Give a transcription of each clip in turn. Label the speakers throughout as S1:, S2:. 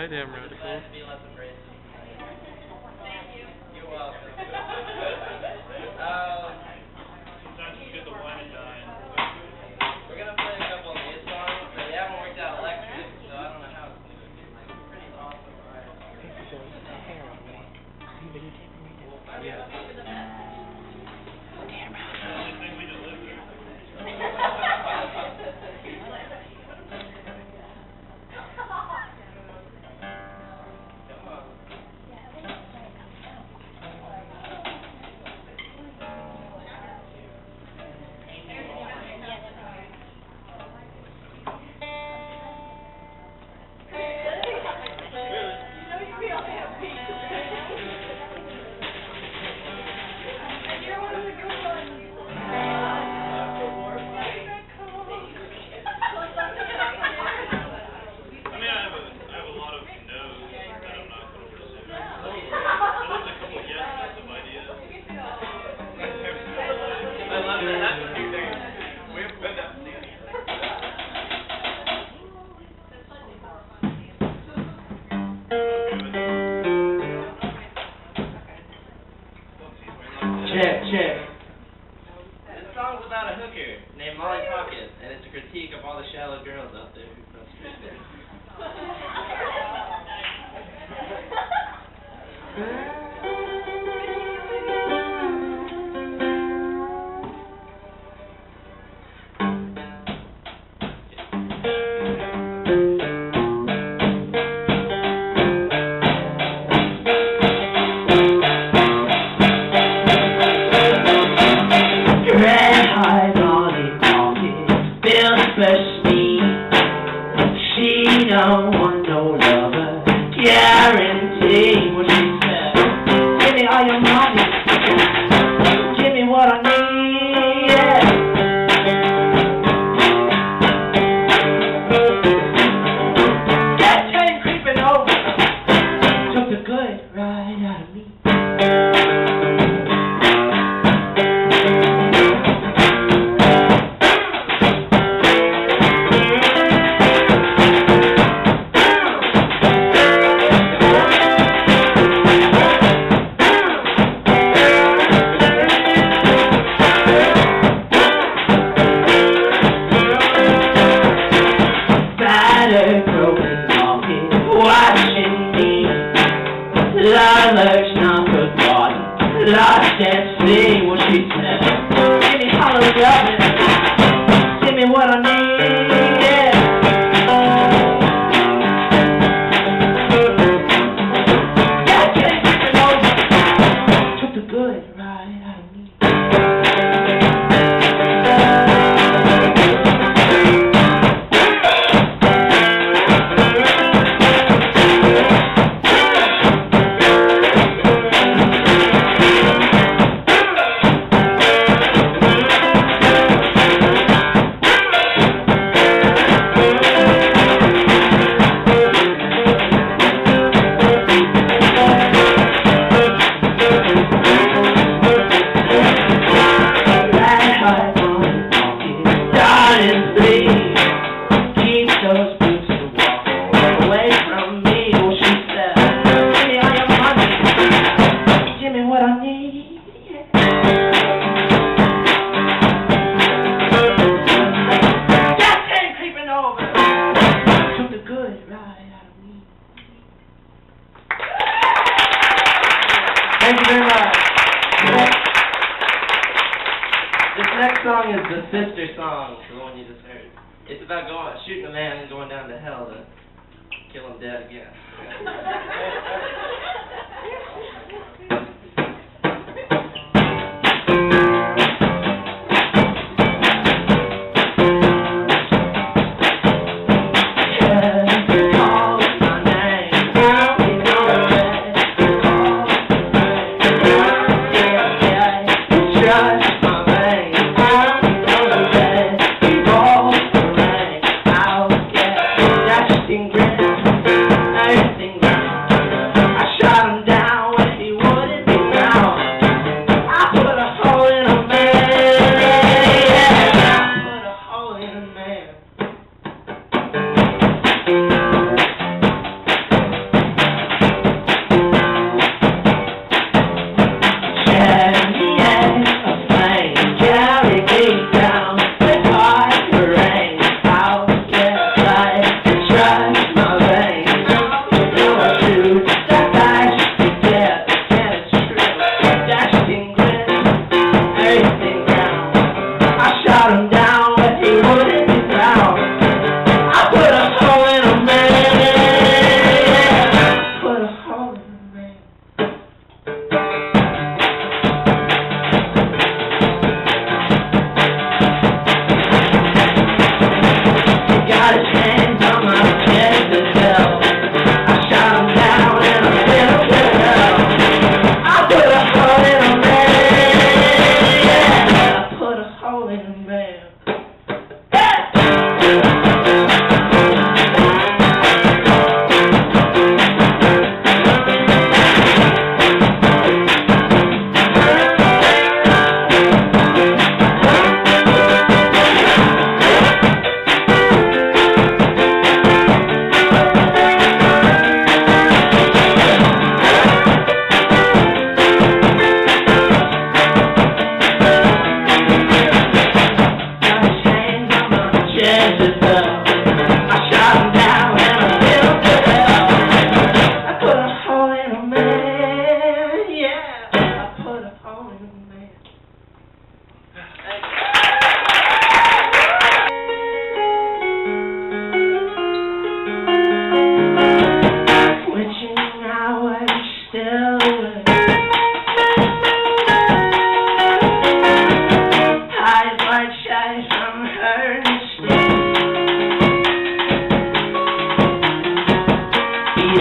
S1: Damn Radical.
S2: You're welcome.
S3: Sometimes you get the wine and dine.
S2: We're gonna play a couple of these songs, but they haven't worked out electric, so I don't know how it's gonna be. Like, pretty awesome, right?
S1: Yeah.
S3: The only thing we deliver.
S2: Come on.
S4: Check.
S2: This song's about a hooker named Molly Pocket, and it's a critique of all the shallow girls out there who frustrate me.
S4: Red eyes on it, Bill Special. She don't want no lover, guarantee what she said. Give me all your money, give me what I need, yeah. That train creeping over, took the good right out of me. Watching me, lilacs not forgotten, lost and see what she said. Give me hollow loving, give me what I need, yeah. That came over, took the good right out of me. Thank you very much.
S2: This next song is the sister song, the one you just heard. It's about shooting a man and going down to hell to kill him dead again.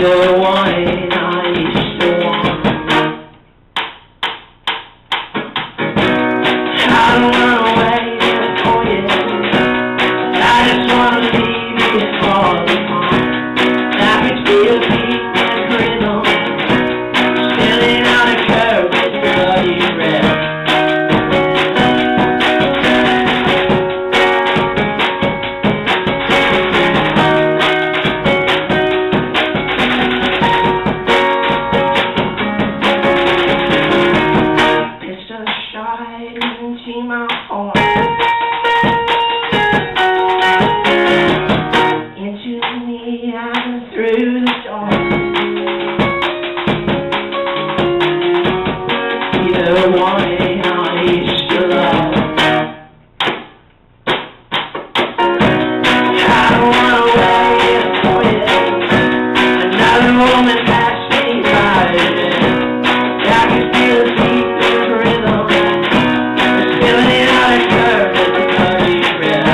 S4: the one I used to want. I don't wanna wait for you. I just wanna leave you for the fun. I can feel deep in rhythm, spilling on a curve with bloody red. Into my heart, into me and through the door. You're the one I used to love. I don't wanna wait for you. Another woman passed me by. I can feel the beat in the rhythm. Spilling out a curve with the bloody red.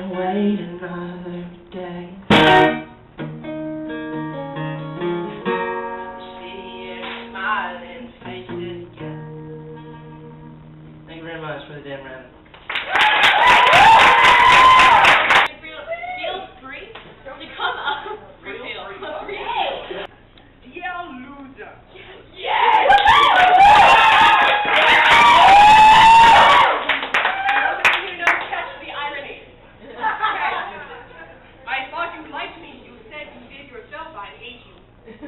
S4: Wait another day. See your smiling faces again.
S2: Thank you very much for the damn round.
S1: Feel free to come up. Free.
S3: Dear loser.
S1: Yes!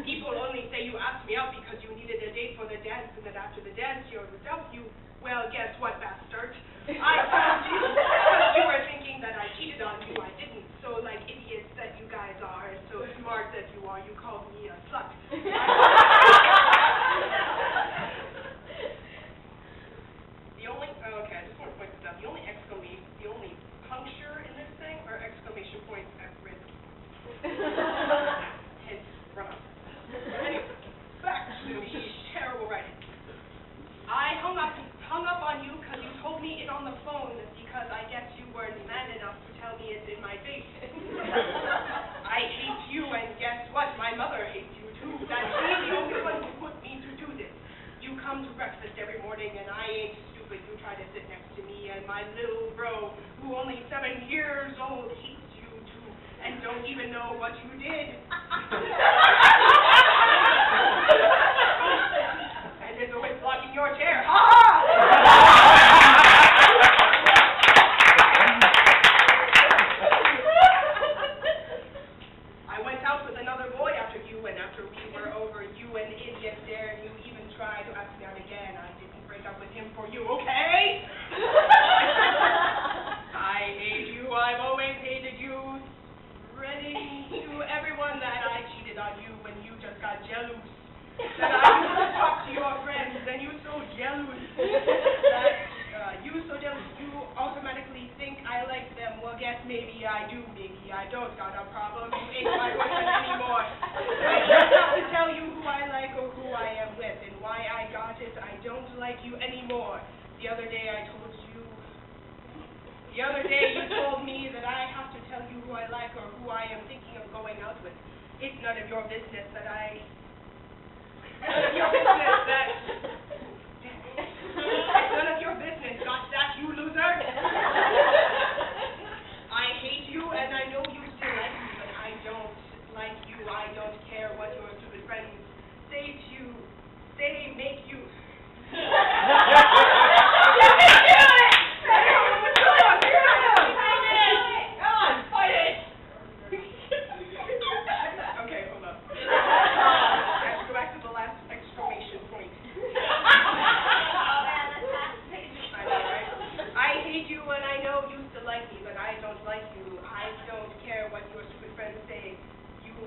S3: People only say you asked me out because you needed a date for the dance, and that after the dance you're without you. Well, guess what, bastard? I told you because you were thinking that I cheated on you. I didn't. So, like idiots that you guys are, and so smart that you are, you called me a slut. Okay, I just want to point this out. The only puncture in this thing are exclamation points at risk. Hence, run off. Anyway, back to the terrible writing. I hung up on you because you told me it on the phone because I guess you weren't man enough to tell me it in my face. I hate you, and guess what? My mother hates you too. That she's the only one who put me to do this. You come to breakfast every morning, and I ain't stupid. You try to sit next to me, and my little bro, who only 7 years old, hates you too, and don't even know what you did. And is always blocking your chair. Ha ha! I went out with another boy after you, and after we were over, you an idiot there, and you even try to ask me out again, I didn't break up with him for you, okay? I hate you. I've always hated you. Spreading to everyone that I cheated on you when you just got jealous. That I used to talk to your friends, and you so jealous. That you so jealous, you automatically think I like them. Well, guess maybe I do, maybe I don't. Got a problem? You ain't my boyfriend anymore. I don't have to tell you who I like or who I am with, and why I got it. I don't like you anymore. The other day you told me that I have to tell you who I like or who I am thinking of going out with. It's none of your business that It's none of your business. Got that, you loser? I hate you, and I know you still like me, but I don't like you. I don't care what your stupid friends say to you. They make you...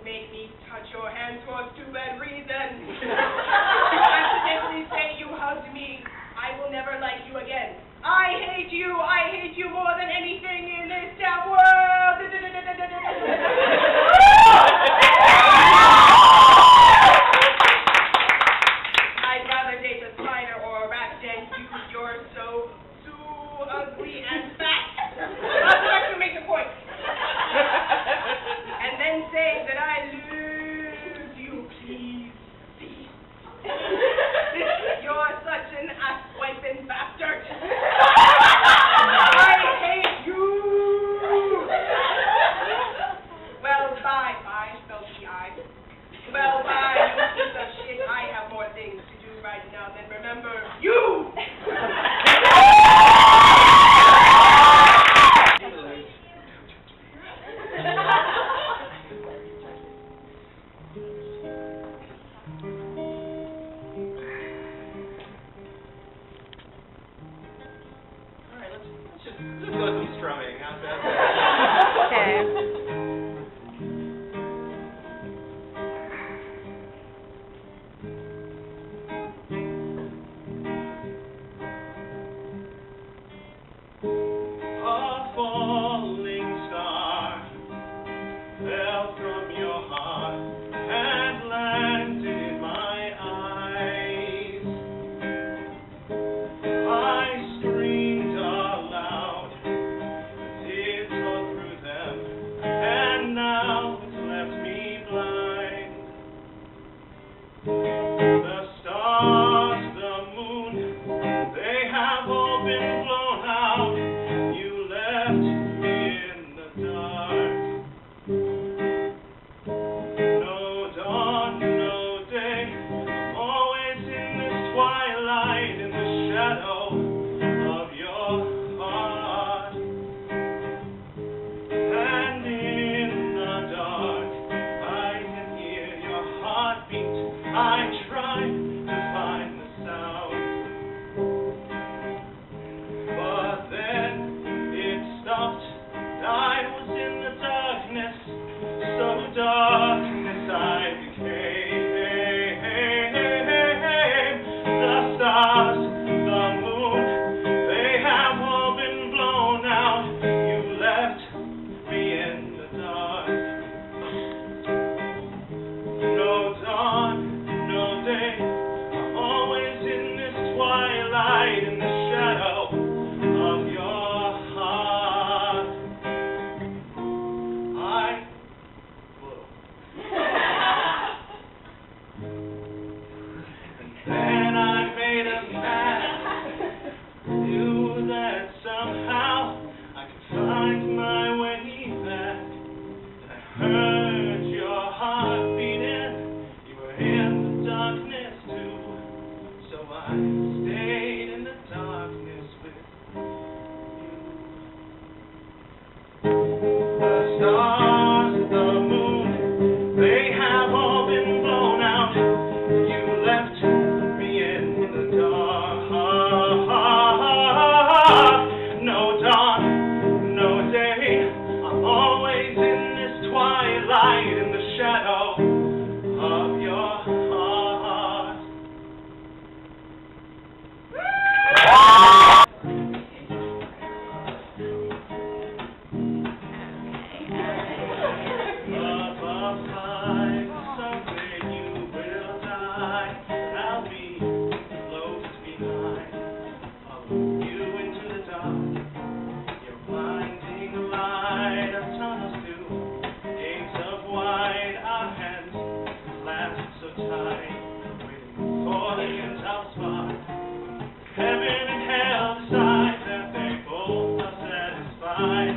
S3: Make me touch your hand for stupid reasons. You accidentally say you hugged me. I will never like you again. I hate you. I hate you more than anything in this damn world. I'd rather date a spider or a rat than you. You're so ugly and fat. Not to actually make the point. And then say that I lose you, please. You're such an ass-wiping bastard. I hate you. Well, bye. Bye, spelled B-I. Well, bye, you piece of shit. I have more things to do right now than remember you.
S5: Let's go with some strumming. How's that?
S6: Okay.
S5: A falling star fell from your heart and landed in my eyes. I screamed aloud, tears flowed through them, and now it's left me blind. The stars, the moon, they have all been blown out. You left me in the dark. light in the shadow of your heart. Someday you will die, and I'll be close behind. Follow you into the dark. You're blinding light of tunnels to gates of wide. Our hands clasped so tight, waiting for the end's spark. Heaven and hell decide that they both are satisfied.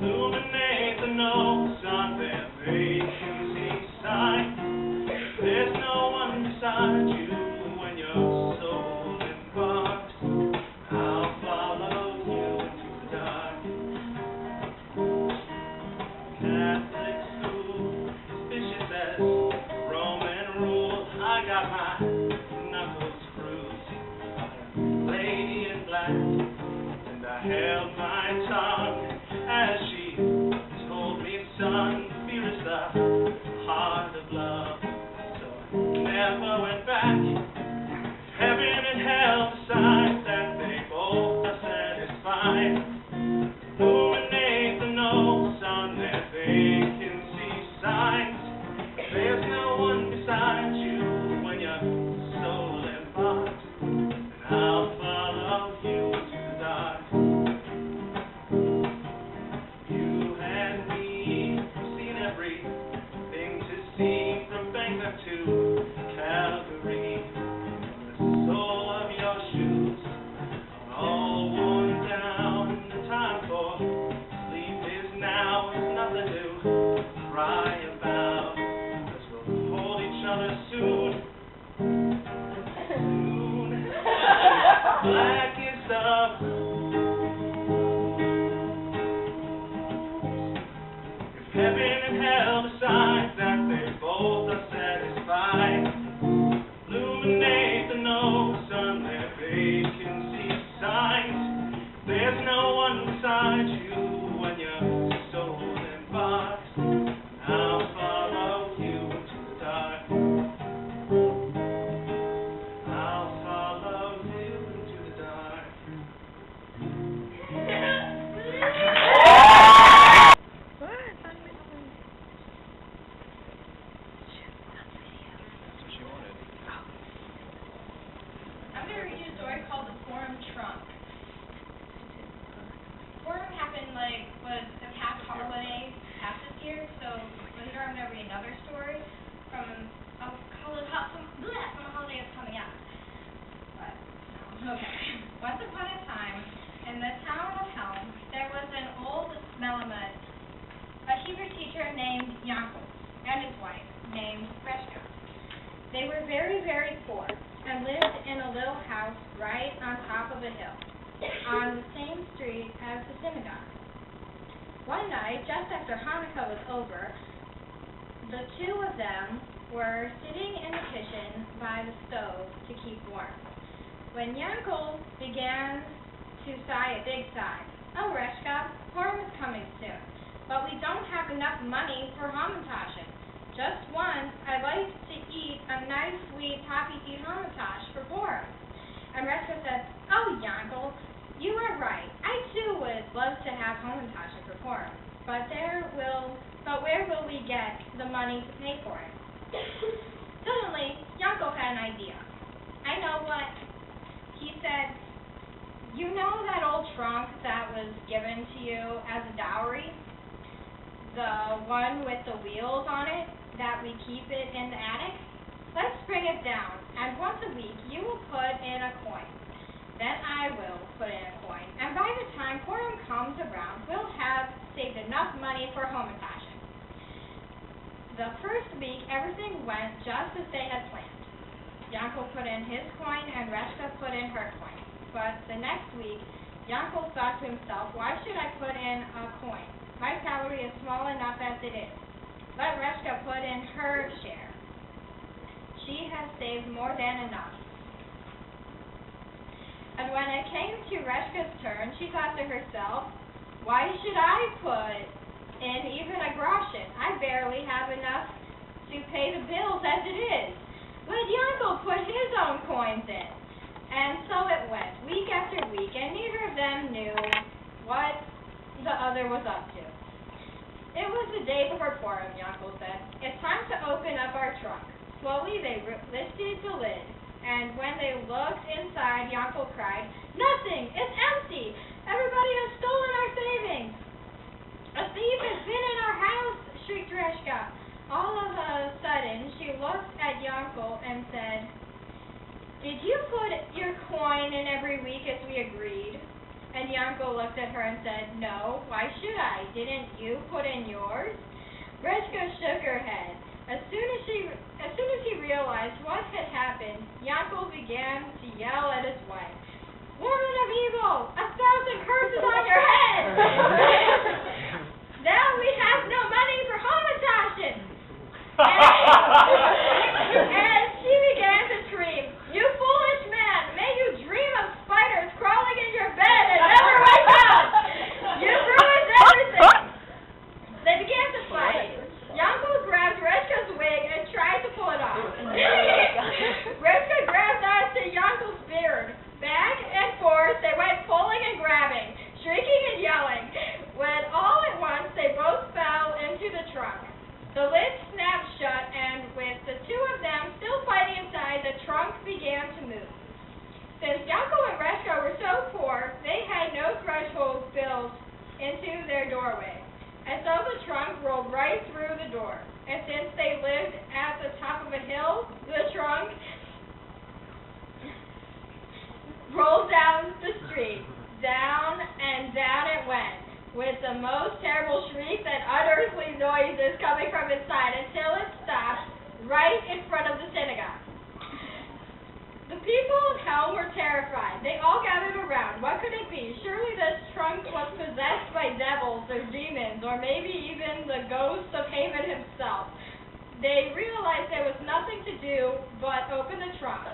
S5: Illuminate the notes on their vacancy sign. There's no one beside you when your soul embarks. I'll follow you into the dark. Catholic school, vicious as Roman rule. I got my knuckles bruised by a lady in black, and I held my tongue as she told me, son, fear is the heart of love. So I never went back. Heaven and hell decide that they both are satisfied. Illuminate the notes on their vacancy signs. There's no one beside you when your soul embarks, and I'll follow you into the dark. You and me have seen everything to see, from Bangkok to Calgary. The sole of your shoes are all worn down. The time for sleep is now. There's nothing to cry about, 'cause we'll hold each other soon. Soon. Black is the heaven and hell decide that they both are satisfied. Illuminate the notes on their vacancy signs. There's no one beside you when your soul embarks. I'll follow you into the dark. I'll follow you into the dark.
S1: I'm going to read you a story called The Forum Trunk. Forum happened was a past holiday past this year, so later I'm going to read another story from a holiday that's coming up. But, no. Okay. Once upon a time, in the town of Helm, there was an old Melamed, a Hebrew teacher named Yaakov, and his wife, named Reshka. They were very, very poor, and lived in a little house right on top of a hill, on the same street as the synagogue. One night, just after Hanukkah was over, the two of them were sitting in the kitchen by the stove to keep warm, when Yankel began to sigh a big sigh. "Oh, Reshka, Purim is coming soon, but we don't have enough money for hamantaschen. Just once, I'd like to eat a nice, sweet, toffee hamantash for Purim." And Reshka said, "Oh, Yankel, you are right. I too would love to have hamantaschen for Purim, but where will we get the money to pay for it?" Suddenly, Yankel had an idea. "I know what," he said. "You know that old trunk that was given to you as a dowry? The one with the wheels on it, that we keep it in the attic? Let's bring it down, and once a week you will put in a coin. Then I will put in a coin, and by the time Purim comes around, we'll have saved enough money for hamantaschen." The first week, everything went just as they had planned. Yankel put in his coin, and Reshka put in her coin. But the next week, Yankel thought to himself, "Why should I put in a coin? My salary is small enough as it is. Let Reshka put in her share. She has saved more than enough." And when it came to Reshka's turn, she thought to herself, "Why should I put in even a groschen? I barely to pay the bills as it is. But Yankel put his own coins in. And so it went, week after week, and neither of them knew what the other was up to. It was the day before Purim, Yankel said. It's time to open up our trunk. Slowly they lifted the lid, and when they looked inside, Yankel cried, "Nothing! It's empty! Everybody has stolen our savings! A thief has been in our house!" shrieked Reshka. All of a sudden, she looked at Yankel and said, "Did you put your coin in every week as we agreed?" And Yankel looked at her and said, "No, why should I? Didn't you put in yours?" Reshka shook her head. As soon as he realized what had happened, Yankel began to yell at his wife, "Woman of evil! 1,000 curses on your head! Now we have no money for Hamantashen!" And she began to scream, "You foolish man! May you dream of spiders crawling in your bed and never wake up! You've ruined everything!" They began to fight. Yankel grabbed Reshka's wig and tried to pull it off. Reshka grabbed onto Yankel's beard. Back and forth they went pulling and grabbing, shrieking and yelling, when all at once they both fell into the trunk. The lid snapped shut, and with the two of them still fighting inside, the trunk began to move. Since Yankel and Reshka were so poor, they had no thresholds built into their doorway. And so the trunk rolled right through the door. And since they lived at the top of a hill, the trunk rolled down the street. Down and down it went, with the most terrible shrieks and unearthly noises coming from inside until it stopped right in front of the synagogue. The people of hell were terrified. They all gathered around. What could it be? Surely this trunk was possessed by devils or demons, or maybe even the ghost of Haman himself. They realized there was nothing to do but open the trunk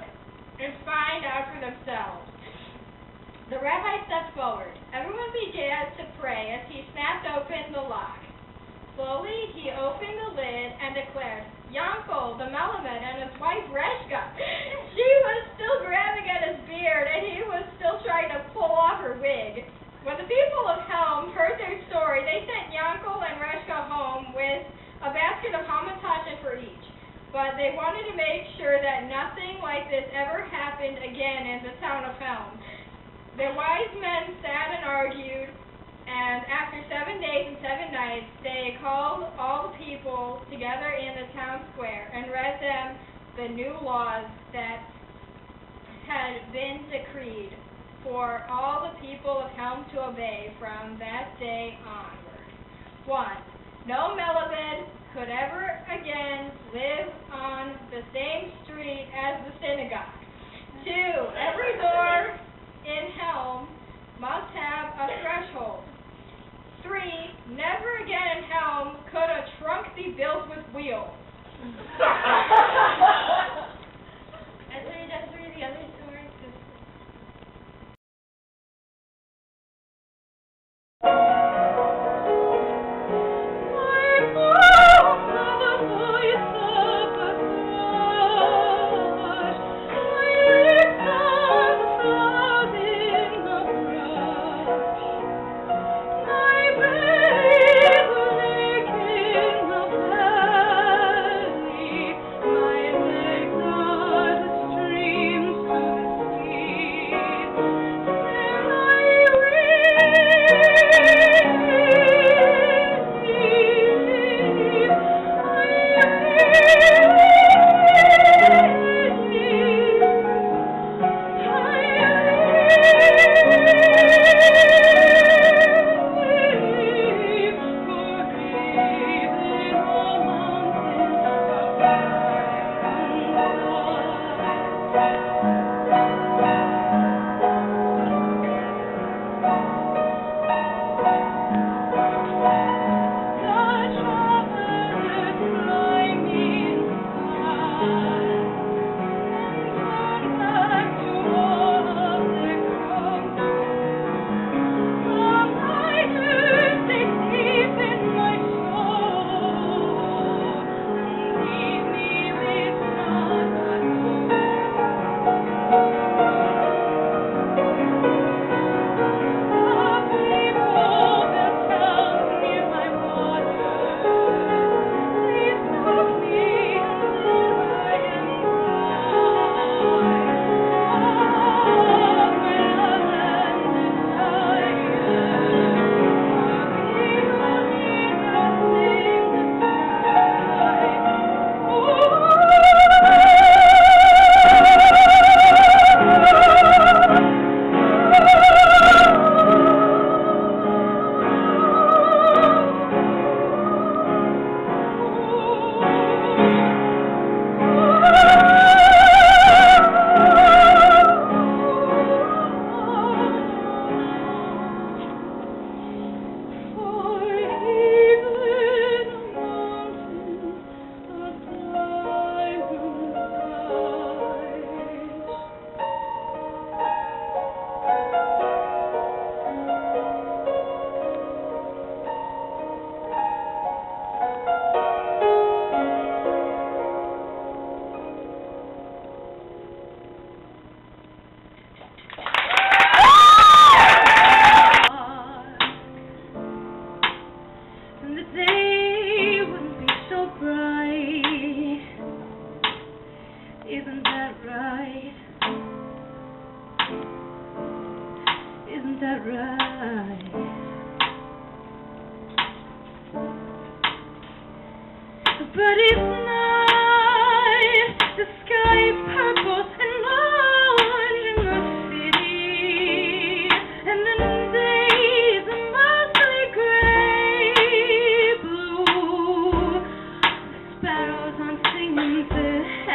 S1: and find out for themselves. The rabbi stepped forward. Everyone began to pray as he snapped open the lock. Slowly, he opened the lid and declared, "Yankel, the Melamed, and his wife Reshka." She was still grabbing at his beard, and he was still trying to pull off her wig. When the people of Helm heard their story, they sent Yankel and Reshka home with a basket of hamantashen for each. But they wanted to make sure that nothing like this ever happened again in the town of Helm. The wise men sat and argued, and after 7 days and 7 nights, they called all the people together in the town square and read them the new laws that had been decreed for all the people of Helm to obey from that day onward. 1. No Melamed could ever again live on the same street as the synagogue. 2. Every door in Helm must have a threshold. 3. Never again in Helm could a trunk be built with wheels. As we just read the other stories.
S6: but it's night. The sky is purple and orange in the city, and the days are mostly gray blue. The sparrows aren't singing to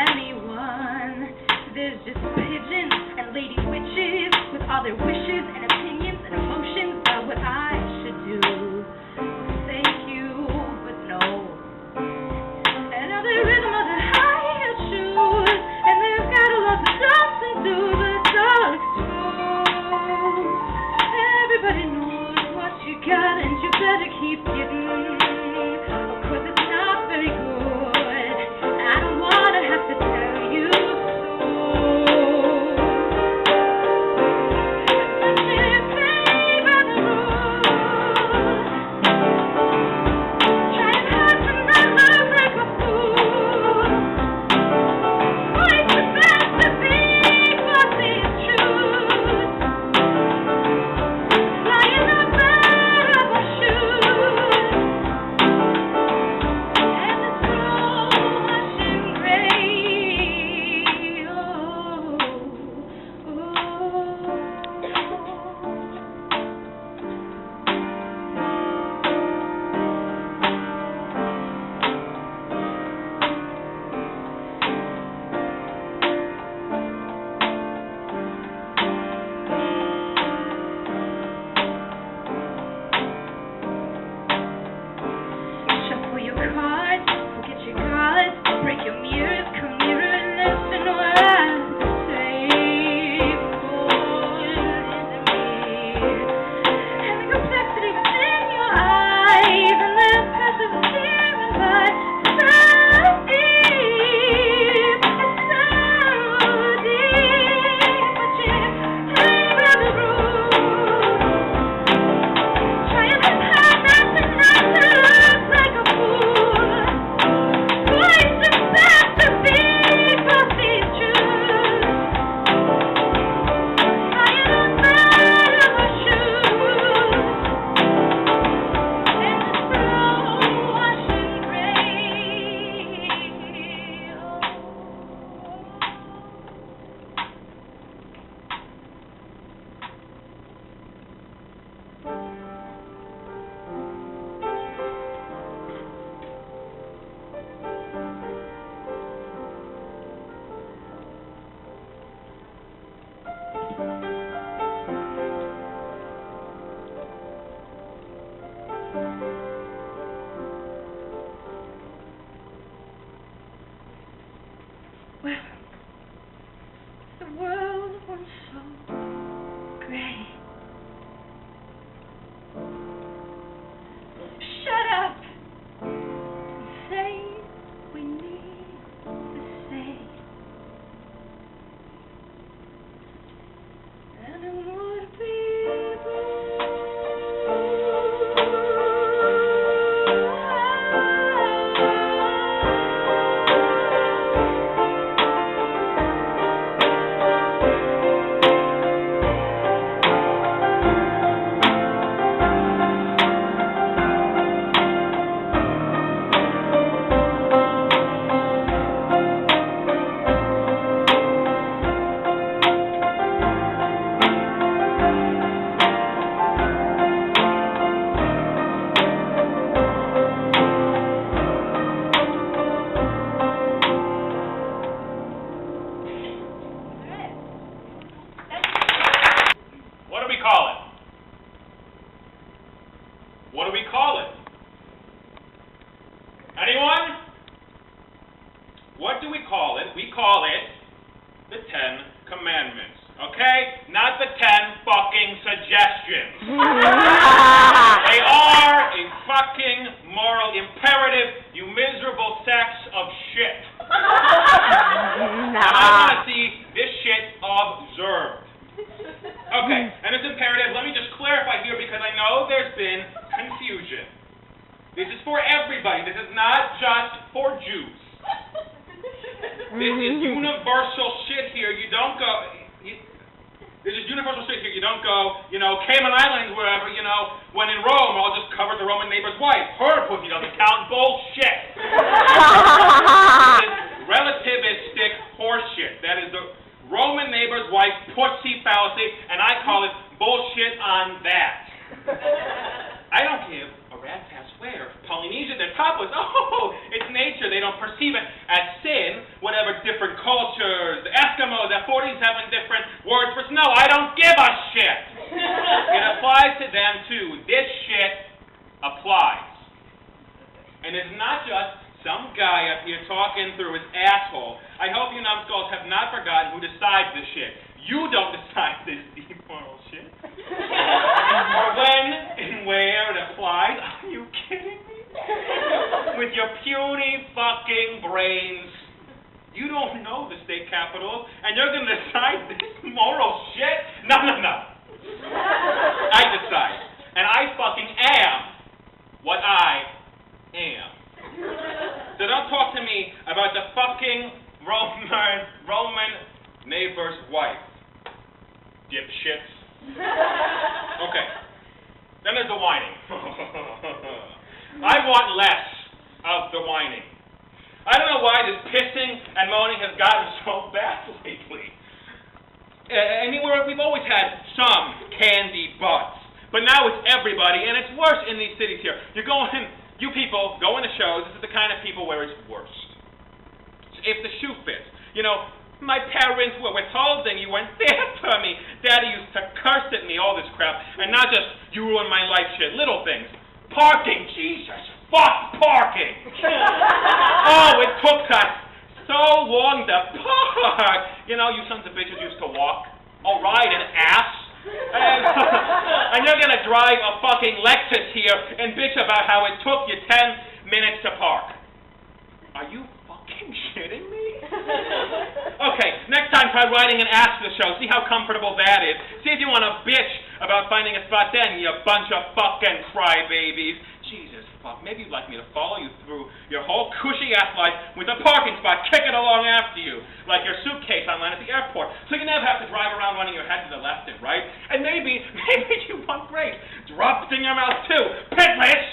S6: anyone. There's just pigeons and lady witches with all their wishes and opinions and emotions about what I should do. Thank you, but no. And now the rhythm of the high-heeled shoes, and there's got a lot of dogs and do the dogs too. Everybody knows what you got, and you better keep getting. Of course, it's not very good. I don't wanna have to tell you so. Shuffle your cards, forget your cards, break your mirrors, come nearer and listen to what I say. Fall into me, and the complexity within your eyes, and the passive staring by. So deep, it's so deep, but you hang by the roof. Trying to hide not to look like a fool. Voice is best to be for these truths. Lying on bed of our shoes, and the slow washing rain. Well, the world was so gray. Shut up and say we need to say. And it would be
S5: What do we call it? What do we call it? Anyone? What do we call it? We call it the 10 Commandments, okay? Not the 10 fucking suggestions. They are a fucking moral imperative, you miserable sacks of shit. And I want to see this shit observed. Okay, and it's imperative. Let me just clarify here because I know there's been confusion. This is for everybody. This is not just for Jews. This is universal shit here. You don't go. This is universal shit here. You don't go, Cayman Islands, wherever, when in Rome, I'll just cover the Roman neighbor's wife. Her pussy doesn't count. Bullshit. This is relativistic horseshit. That is the Roman neighbor's wife pussy fallacy, and I call it bullshit on that. I don't give a rat's ass where. Polynesia, they're topless. Oh, it's nature. They don't perceive it as sin. Whatever different cultures, the Eskimos have 47 different words for snow. I don't give a shit. It applies to them too. This shit applies. And it's not just some guy up here talking through his asshole. I hope you numbskulls have not forgotten who decides this shit. You don't decide this deep moral shit. Or when and where it applies. Are you kidding me? With your puny fucking brains. You don't know the state capitals, and you're going to decide this moral shit? No. I decide. And I fucking am what I am. So don't talk to me about the fucking Roman neighbor's wife. Dipshits. Okay. Then there's the whining. I want less of the whining. I don't know why this pissing and moaning has gotten so bad lately. I mean, we've always had some candy butts, but now it's everybody, and it's worse in these cities here. You people go into shows, this is the kind of people where it's worst. If the shoe fits. You know, my parents were withholding, you weren't there for me. Daddy used to curse at me, all this crap. And not just, you ruined my life shit, little things. Parking, Jesus, fuck parking. Oh, it took us so long to park. You know, you sons of bitches used to walk. All right, an ass. And you're going to drive a fucking Lexus here and bitch about how it took you 10 minutes to park. Are you fucking shitting me? Okay, next time try riding an ass to the show. See how comfortable that is. See if you want to bitch about finding a spot then, you bunch of fucking crybabies. Jesus fuck, maybe you'd like me to follow you through your whole cushy ass life with a parking spot kicking along after you, like your suitcase online at the airport, so you never have to drive around running your head to the left and right. And maybe you want breaks. Drops in your mouth too. Pitless!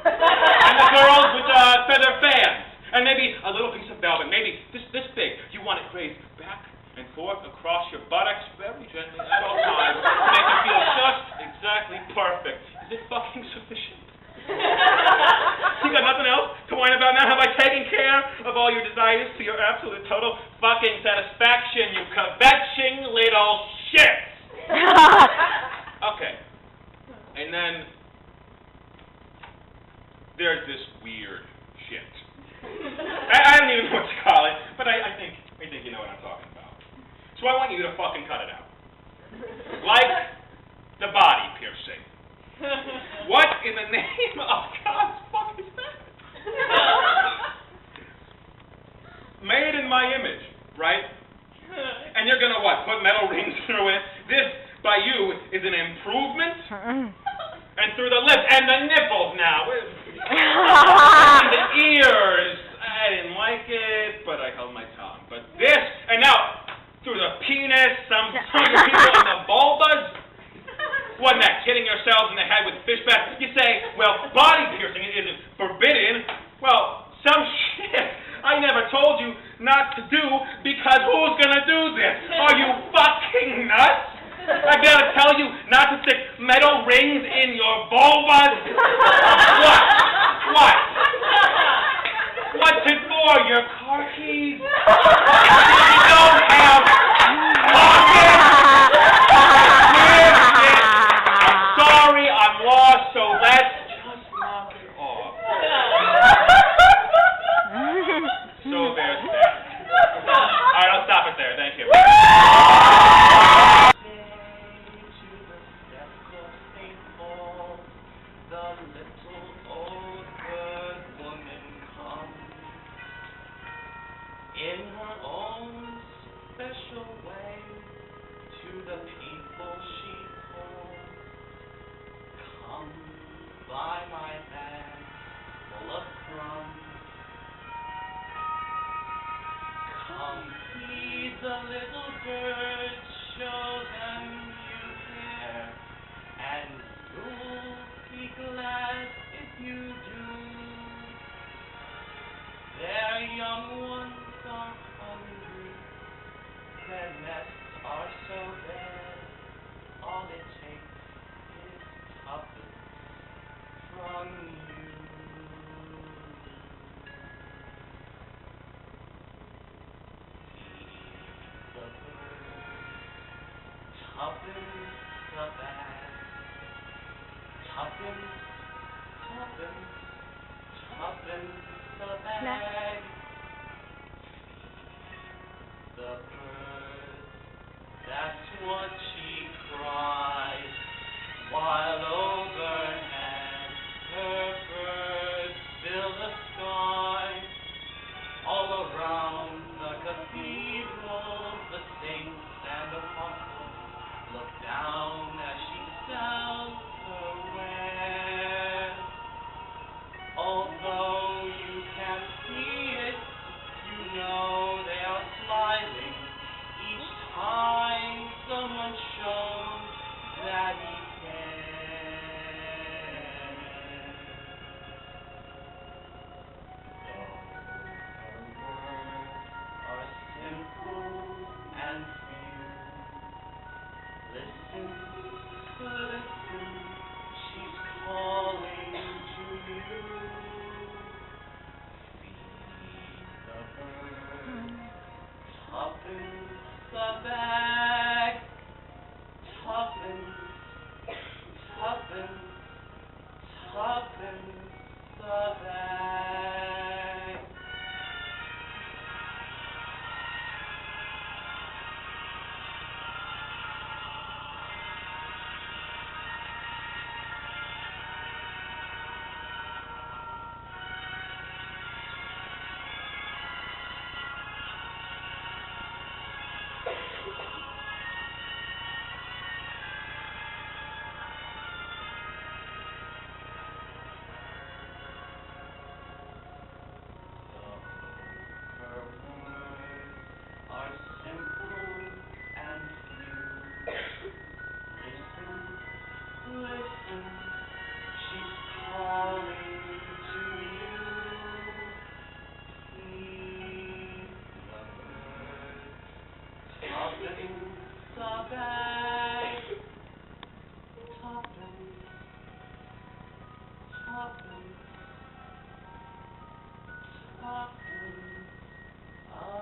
S5: And the girls with the feather fans. And maybe a little piece of velvet, maybe this big. You want it grazed back and forth across your buttocks very gently at all times to make you feel just exactly perfect. Is it fucking sufficient? You got nothing else to whine about now? Have I taken care of all your desires to your absolute total fucking satisfaction, you kvetching little shits? Okay. And then there's this weird shit. I don't even know what to call it, but I think you know what I'm talking about. So I want you to fucking cut it out. Like the body piercing. What in the name of God's fuck is that? Made in my image, right? And you're gonna what? Put metal rings through it? This, by you, is an improvement? And through the lips and the nipples now. And the ears. I didn't like it, but I held my tongue. But this, and now, through the penis, some of you people in the vulvas. What next? Hitting yourselves in the head with fish bats? You say, well, body piercing isn't forbidden. Well, some shit I never told you not to do because who's gonna do this? Are you fucking nuts? I gotta tell you not to stick metal rings in your vulvas? What? What's it for? Your car keys? You don't have pockets? Sorry, I'm lost, so let's just knock it off. So there's that. Alright, I'll stop it there. Thank you.
S4: In her own special way to the people she calls. Come by my bag full of crumbs. Come feed the little birds, show them you care, and you'll be glad if you do.
S5: young ones are hungry, their nests are so bare, all it takes is tuppence from you. Feed the bird, tuppence a bag, tuppence, tuppence, tuppence a bag. Feed the bird, that's what she cries, while overhead her birds fill the sky. All around the cathedral, the saints and apostles look down as she sells her wares. Although you can't see it, you know they are smiling each time someone shows that he cares. Though her words are simple and few, listen, listen, she's calling to you. Feed the bird, tuppence a bag, tuppence, tuppence, tuppence a bag. Her words are simple and few. Listen, listen, she's calling to you. Feed the bird, tuppence a bag, tuppence, tuppence, tuppence a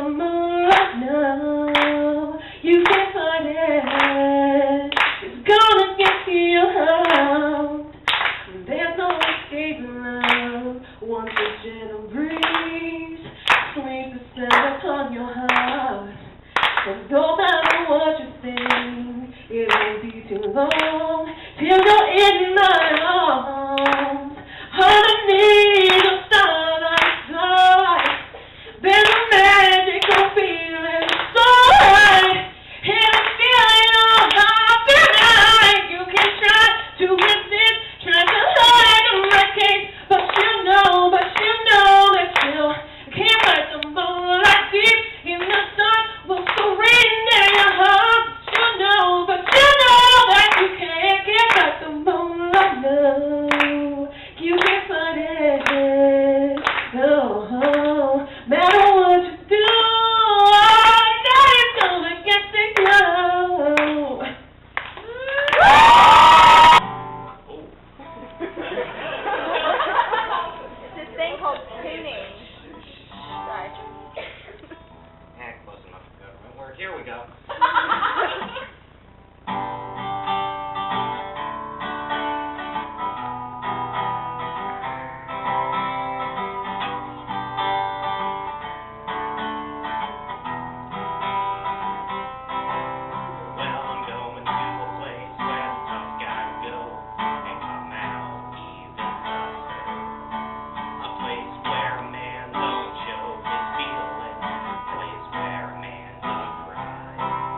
S6: moonlight now. You can't find it. It's gonna get you out. There's no escaping love. Once a gentle breeze sweeps the scent upon your heart. And no matter what you think, it won't be too long till you're in my arms. Underneath the starlight sky, there's a magical feeling so high. And a feeling of happiness. You can try to resist, try to hide the wreckage, but you know that still can't fight the moonlight deep in the sun. Will surrender your heart. But you know that you can't get back the moonlight. No, you can't find it. No, matter what you do, I know it's gonna get to go.
S1: It's this thing called tuning. Sorry.
S2: Close enough for government work. Here we go.
S5: Well, I'm going to a place where the tough guys go and come out even tougher. A place where a man don't show his feelings. A place where a man don't cry.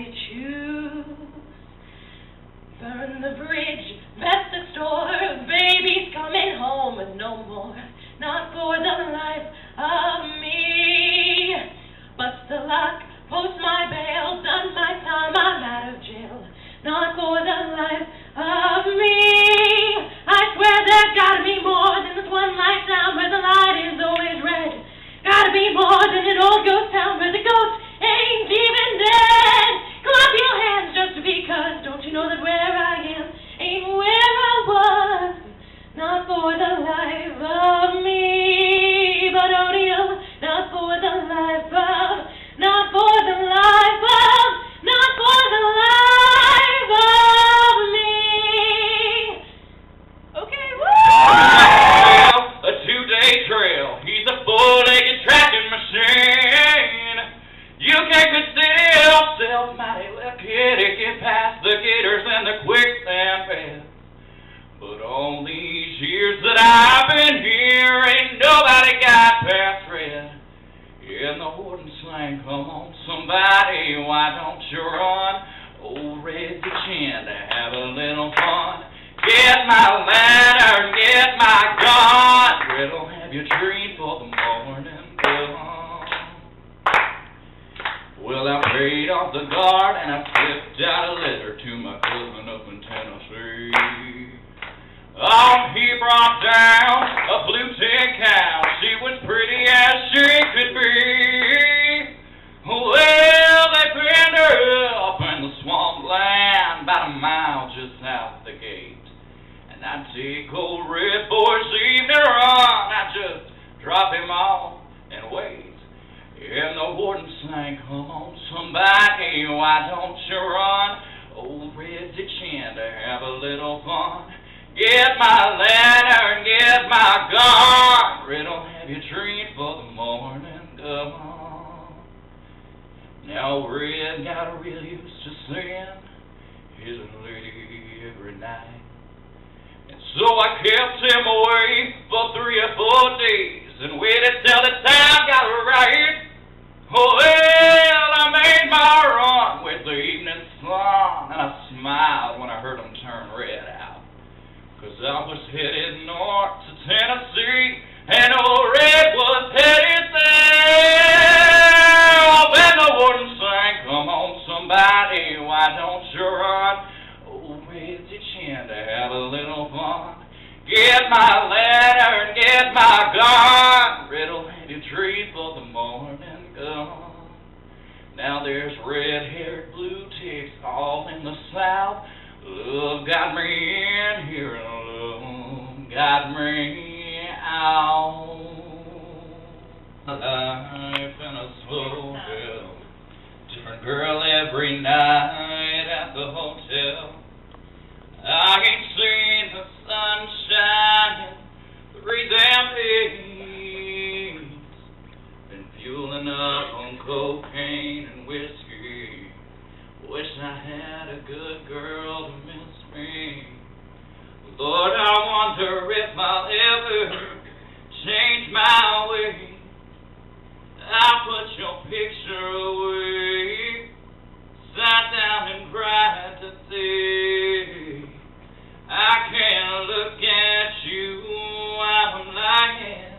S6: I choose. Burn the bridge, that's the store, baby's coming home, but no more, not for the life of me. Bust the lock, post my bail, done my time, I'm out of jail, not for the life of me. I swear there's gotta be more than this one light town where the light is always red. Gotta be more than an old ghost town where the ghost ain't even dead. Clap your hands just because, don't you know that where I am ain't where I was, not for the life of me. But audio, not for the life of, not for the life of, not for the life of me. Okay, woo!
S5: A 2-day trail, he's a full-legged tracking machine. You can't conceal self-mighty well kitty, get past the gators and the quicksand bed. But all these years that I've been here, ain't nobody got past red. In the wooden slang, come on somebody, why don't you run? Old Red the Chin to have a little fun. Get my lantern, get my gun. Riddle, have your treat for the morning come. Well, I paid off the guard and I slipped out a letter to my cousin up in Tennessee. Oh, he brought down a blue tin cow. She was pretty as she could be. Well, they pinned her up in the swampland about a mile just south the gate. And I'd take old Red Boy's evening run. I'd just drop him off and wait. And the warden sang, come on somebody, why don't you run? Old Red the Chin to have a little fun. Get my lantern, get my gun. Riddle, have your treat for the morning come on. Now Red got real used to seeing his lady every night. And so I kept him away for 3 or 4 days and waited till the time got right. Oh, well, I made my run with the evening sun, and I smiled when I heard him turn red out. 'Cause I was headed north to Tennessee, and old Red was headed there. When the warden sang, come on somebody, why don't you run? Old Red the Chin to have a little fun. Get my lantern, get my gun. Riddle, have your treat for the morning come. Now there's red-haired blue ticks all in the south. Love got me in here and love got me out. Life in a slow hell. Different girl every night at the hotel. I ain't seen the sun shining 3 damn days. Been fueling up on cocaine and whiskey. Wish I had a good girl to miss me. Lord, I wonder if I'll ever change my way. I'll put your picture away. Sat down and cried today. I can't look at you while I'm lying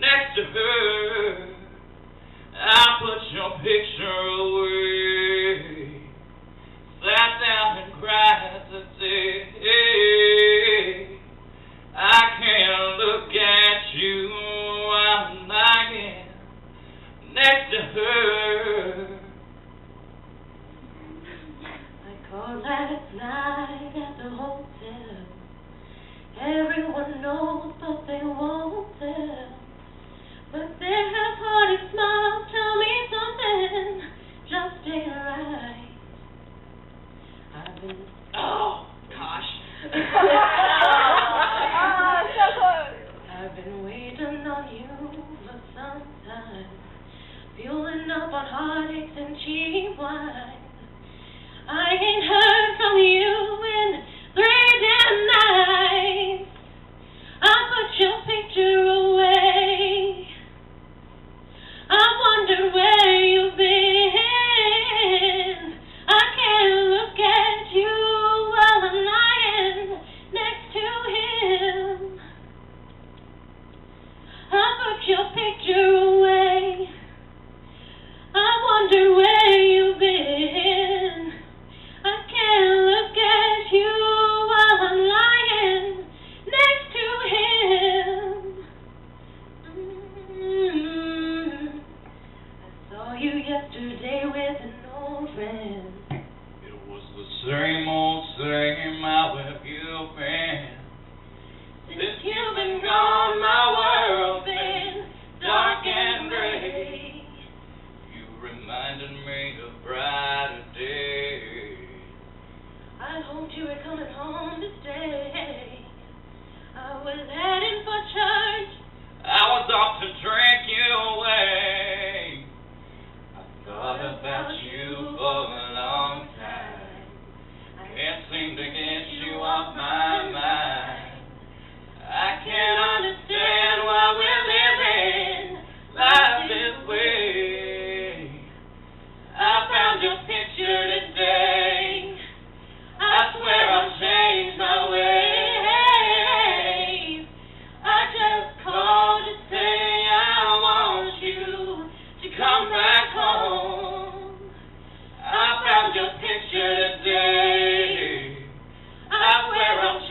S5: next to her. I'll put your picture away. Sat down and cried today. I can't look at you while I'm lying next to her.
S6: I called last night at the hotel. Everyone knows, but they won't tell. But their half-hearted smiles tell me something just ain't right. I've been, oh gosh.
S3: So close.
S6: I've been waiting on you for some time, fueling up on heartaches and cheap wine. I ain't heard from you in 3 damn nights. I put your picture away. I wonder where you've been. yesterday with an old friend.
S5: It was the same old same, how have you been? Since you've been gone, my world's been dark and gray. You reminded me of brighter days.
S6: I hoped you were coming home to stay. I was heading for church.
S5: I was off to drink you away. I thought about you for a long time. Can't seem to get you off my mind. I can't understand why we're living life this way. I found your picture today. I swear I'll change my ways. I just called to say I want you to come back home. I found your picture today. I swear I'll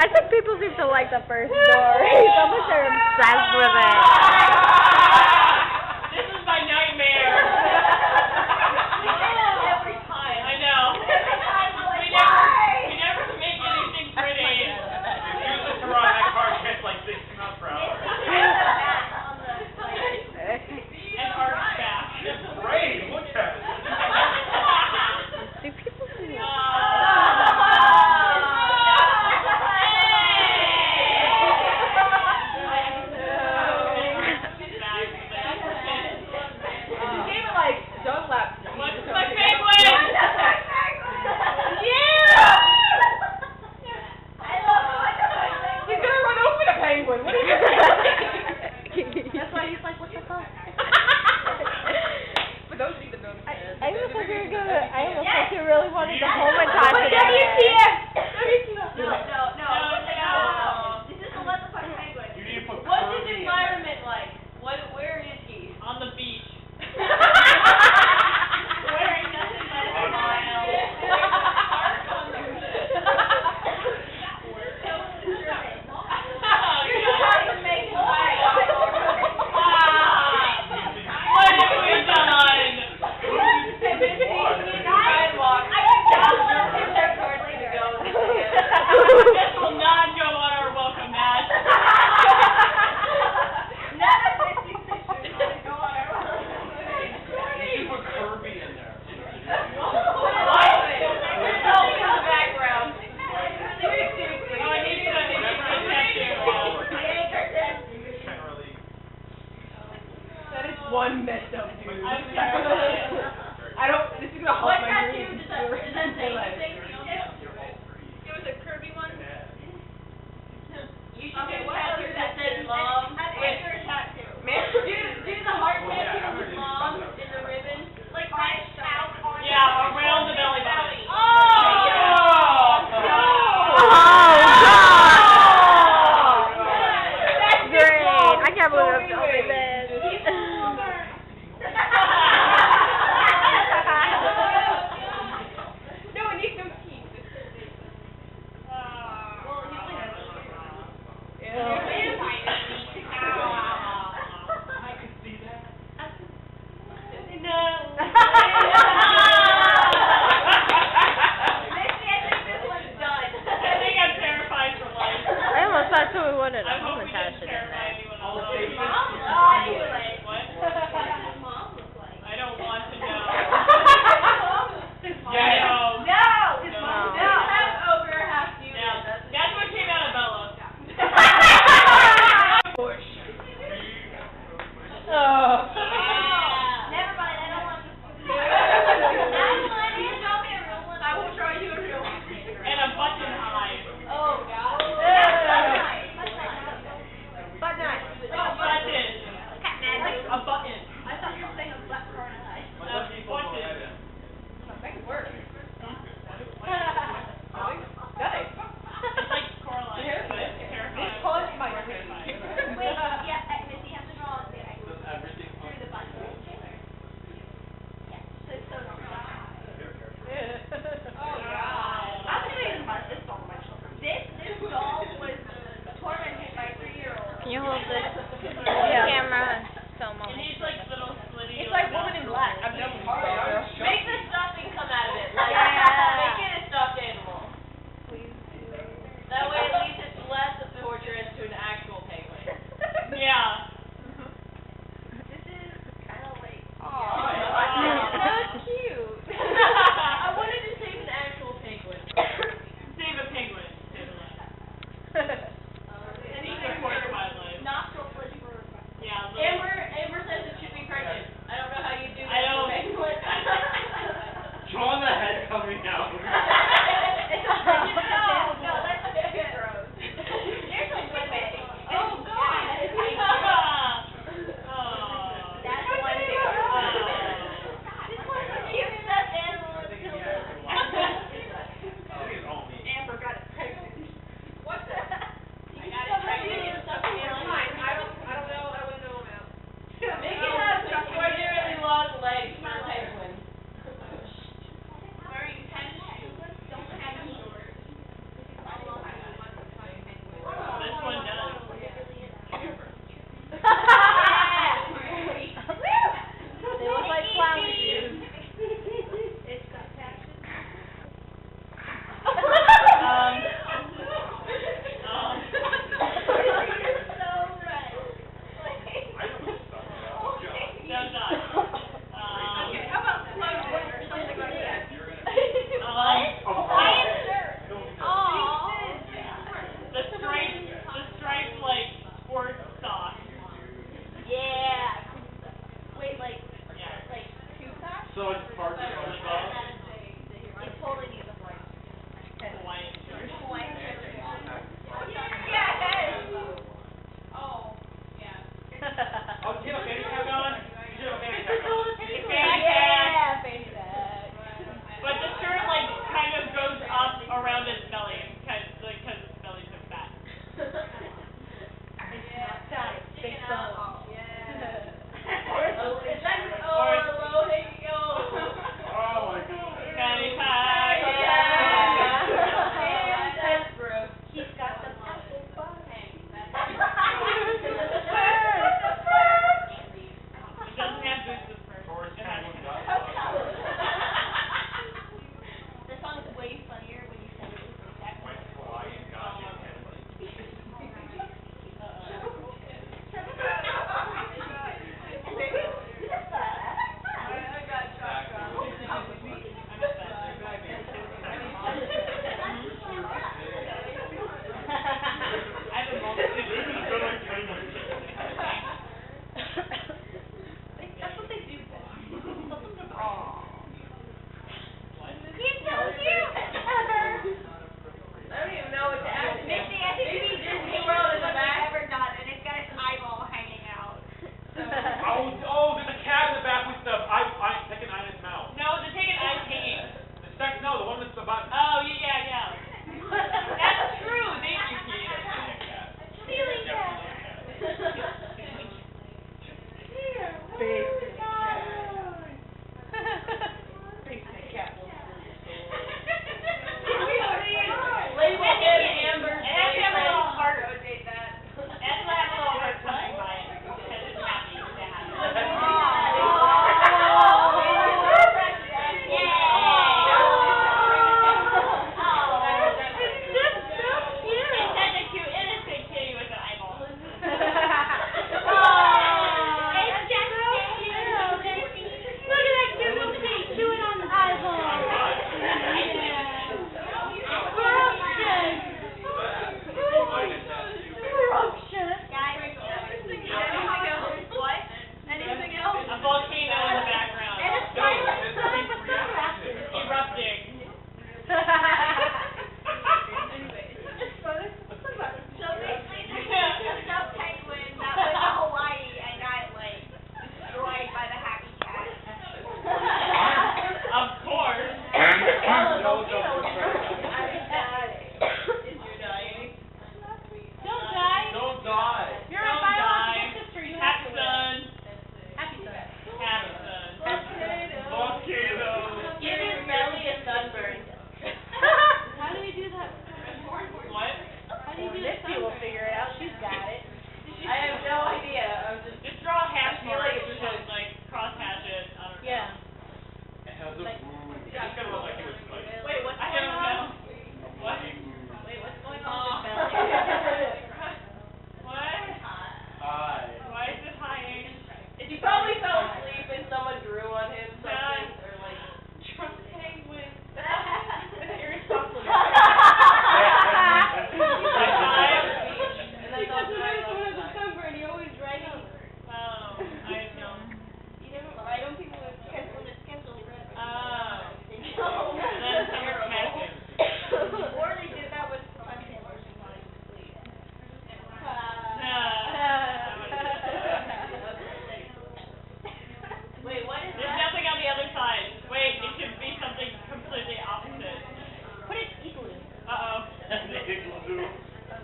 S6: I think people seem to like the first story. Some of them are obsessed with it.
S3: This is my nightmare. Every time. I know. We never can make anything pretty.
S5: You just run that car gets like 60 miles per hour.
S3: And Art's back.
S5: It's great. Look at it.
S6: Do people see it?
S3: One messed up dude. I don't. This is gonna haunt my dreams.
S1: Does that say anything? It was a Kirby one. You should do a tattoo that says mom. Wait, your tattoo. Do the heart tattoo with mom in the ribbon. Like my shout on.
S3: Yeah, around the belly button.
S6: That's great. I can't believe I'm telling this. Can you hold this camera and film on me?
S3: It's like Woman in Black. I've done with you.
S1: Make the stuffing come out of it. Like, make it a stuffed animal.
S6: Please do.
S1: That way at least it's less torturous to an actual penguin.
S3: Yeah.
S1: This is kind of like...
S3: That's cute.
S1: I wanted to save an actual penguin.
S3: Save a penguin.
S1: And even for nostril
S3: will figure it out. She's got it.
S7: I have no idea. I'm
S5: Just draw a hash
S7: I feel
S5: mark.
S7: like it's just-
S5: like cross hatch it. I don't know.
S3: Yeah.
S5: It has a. It's just gonna look like it was like.
S3: Wait, what's
S5: I
S3: going
S5: don't
S3: on?
S5: know. What?
S3: Wait, what's going
S7: Oh.
S3: on?
S5: What?
S7: Hi.
S5: Why is it hiding?
S7: He probably fell asleep and someone drew on him something
S5: Yeah.
S7: or like.
S5: Trump penguin.
S3: Irresponsible.
S7: And that's all
S3: Because when December and you're always writing.
S5: Oh, I know.
S3: You never write on people with pencil and pencil red.
S5: Oh.
S3: No.
S5: That's terrible.
S3: Or they did that with sunflowers and wanting to sleep.
S7: Wait, what is
S5: There's
S7: that?
S5: nothing on the other side. Wait, it should be something completely opposite.
S3: Put it equally.
S5: Uh-oh.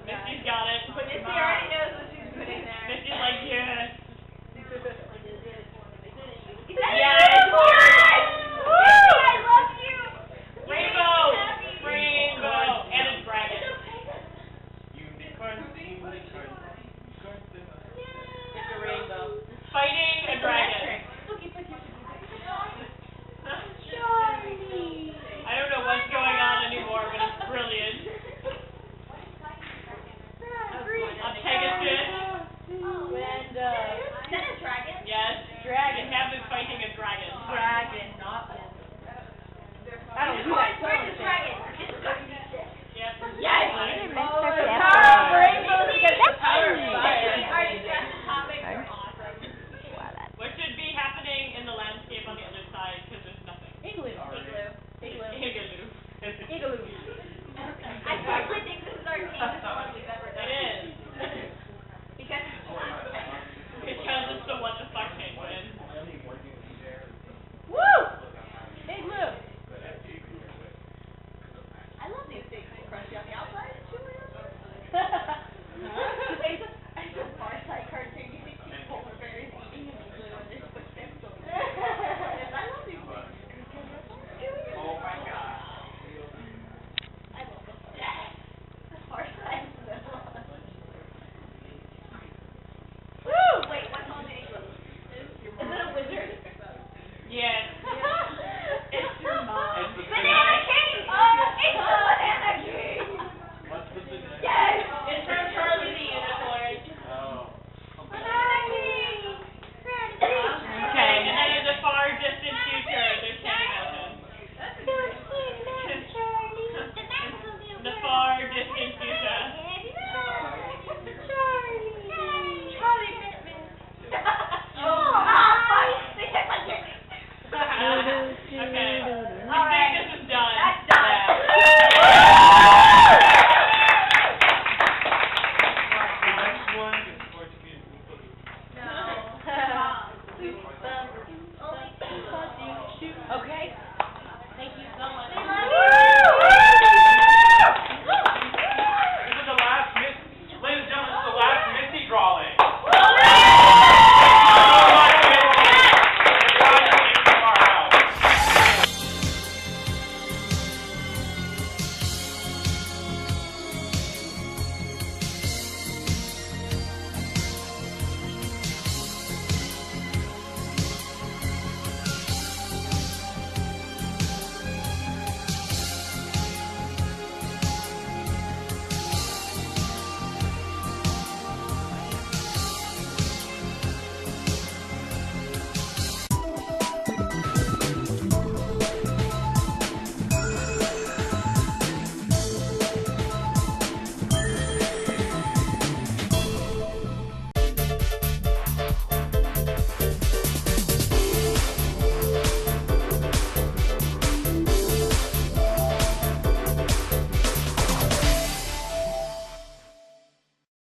S5: Misty's got it.
S3: Missy already knows what she's putting there.
S5: Misty's like, yes.